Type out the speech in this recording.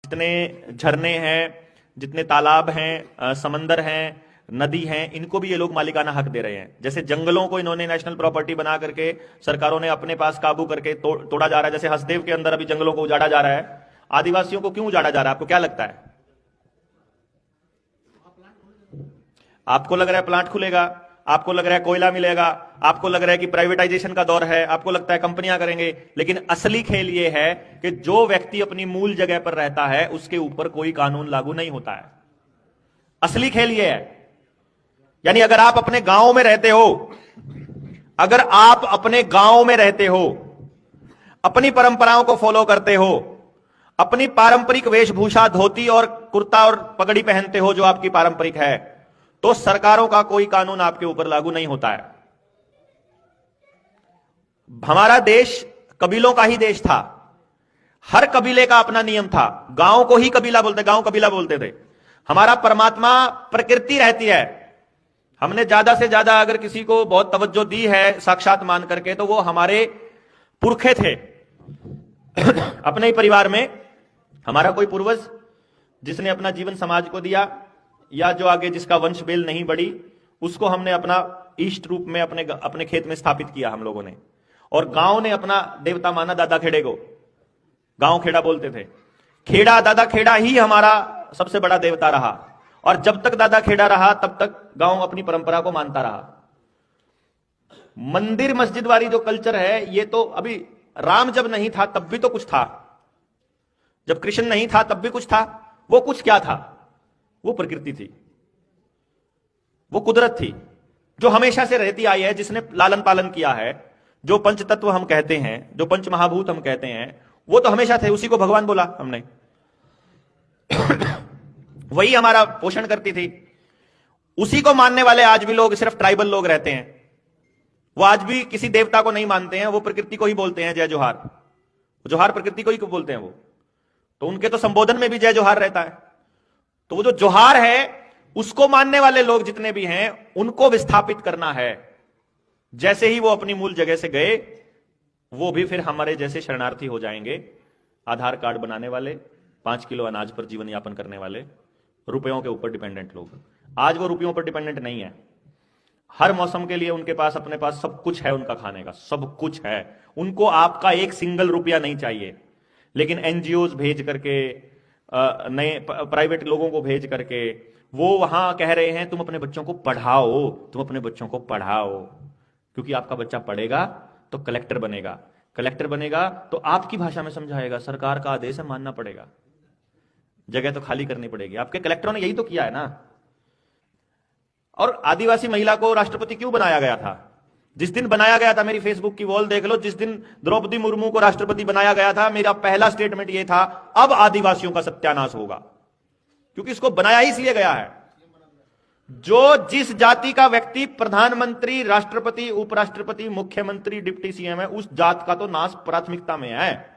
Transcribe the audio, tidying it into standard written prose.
जितने झरने हैं, जितने तालाब हैं, समंदर हैं, नदी हैं, इनको भी ये लोग मालिकाना हक दे रहे हैं। जैसे जंगलों को इन्होंने नेशनल प्रॉपर्टी बना करके सरकारों ने अपने पास काबू करके तोड़ा जा रहा है। जैसे हसदेव के अंदर अभी जंगलों को उजाड़ा जा रहा है। आदिवासियों को क्यों उजाड़ा जा रहा है, आपको क्या लगता है? आपको लग रहा है प्लांट खुलेगा, आपको लग रहा है कोयला मिलेगा, आपको लग रहा है कि प्राइवेटाइजेशन का दौर है, आपको लगता है कंपनियां करेंगे। लेकिन असली खेल यह है कि जो व्यक्ति अपनी मूल जगह पर रहता है उसके ऊपर कोई कानून लागू नहीं होता है। असली खेल यह है। यानी अगर आप अपने गांव में रहते हो, अगर आप अपने गांव में रहते हो, अपनी परंपराओं को फॉलो करते हो, अपनी पारंपरिक वेशभूषा धोती और कुर्ता और पगड़ी पहनते हो जो आपकी पारंपरिक है, तो सरकारों का कोई कानून आपके ऊपर लागू नहीं होता है। हमारा देश कबीलों का ही देश था। हर कबीले का अपना नियम था। गांव को ही कबीला बोलते, गांव कबीला बोलते थे। हमारा परमात्मा प्रकृति रहती है। हमने ज्यादा से ज्यादा अगर किसी को बहुत तवज्जो दी है साक्षात मान करके, तो वो हमारे पुरखे थे। अपने ही परिवार में हमारा कोई पूर्वज जिसने अपना जीवन समाज को दिया, या जो आगे जिसका वंश बेल नहीं बढ़ी, उसको हमने अपना इष्ट रूप में अपने खेत में स्थापित किया हम लोगों ने। और गांव ने अपना देवता माना दादा खेड़े को। गांव खेड़ा बोलते थे। खेड़ा, दादा खेड़ा ही हमारा सबसे बड़ा देवता रहा। और जब तक दादा खेड़ा रहा तब तक गांव अपनी परंपरा को मानता रहा। मंदिर मस्जिद वाली जो कल्चर है, ये तो अभी राम जब नहीं था तब भी तो कुछ था, जब कृष्ण नहीं था तब भी कुछ था। वो कुछ क्या था? वो प्रकृति थी, वो कुदरत थी जो हमेशा से रहती आई है, जिसने लालन पालन किया है। जो पंच तत्व हम कहते हैं, जो पंच महाभूत हम कहते हैं, वो तो हमेशा थे। उसी को भगवान बोला हमने। वही हमारा पोषण करती थी। उसी को मानने वाले आज भी लोग, सिर्फ ट्राइबल लोग रहते हैं। वो आज भी किसी देवता को नहीं मानते हैं, वो प्रकृति को ही बोलते हैं जय जोहार। जोहार प्रकृति को ही बोलते हैं वो। तो उनके तो संबोधन में भी जय जोहार रहता है। तो वो जो जोहार है, उसको मानने वाले लोग जितने भी हैं, उनको विस्थापित करना है। जैसे ही वो अपनी मूल जगह से गए, वो भी फिर हमारे जैसे शरणार्थी हो जाएंगे। आधार कार्ड बनाने वाले, 5 किलो अनाज पर जीवन यापन करने वाले, रुपयों के ऊपर डिपेंडेंट लोग। आज वो रुपयों पर डिपेंडेंट नहीं है। हर मौसम के लिए उनके पास, अपने पास सब कुछ है, उनका खाने का सब कुछ है। उनको आपका एक सिंगल रुपया नहीं चाहिए। लेकिन एनजीओज भेज करके, नए प्राइवेट लोगों को भेज करके वो वहां कह रहे हैं तुम अपने बच्चों को पढ़ाओ, तुम अपने बच्चों को पढ़ाओ। क्योंकि आपका बच्चा पढ़ेगा तो कलेक्टर बनेगा, कलेक्टर बनेगा तो आपकी भाषा में समझाएगा, सरकार का आदेश है मानना पड़ेगा, जगह तो खाली करनी पड़ेगी। आपके कलेक्टरों ने यही तो किया है ना। और आदिवासी महिला को राष्ट्रपति क्यों बनाया गया था? जिस दिन बनाया गया था, मेरी फेसबुक की वॉल देख लो, जिस दिन द्रौपदी मुर्मू को राष्ट्रपति बनाया गया था, मेरा पहला स्टेटमेंट यह था, अब आदिवासियों का सत्यानाश होगा। क्योंकि इसको बनाया ही इसलिए गया है, जो जिस जाति का व्यक्ति प्रधानमंत्री, राष्ट्रपति, उपराष्ट्रपति, मुख्यमंत्री, डिप्टी सीएम है, उस जात का तो नाश प्राथमिकता में है।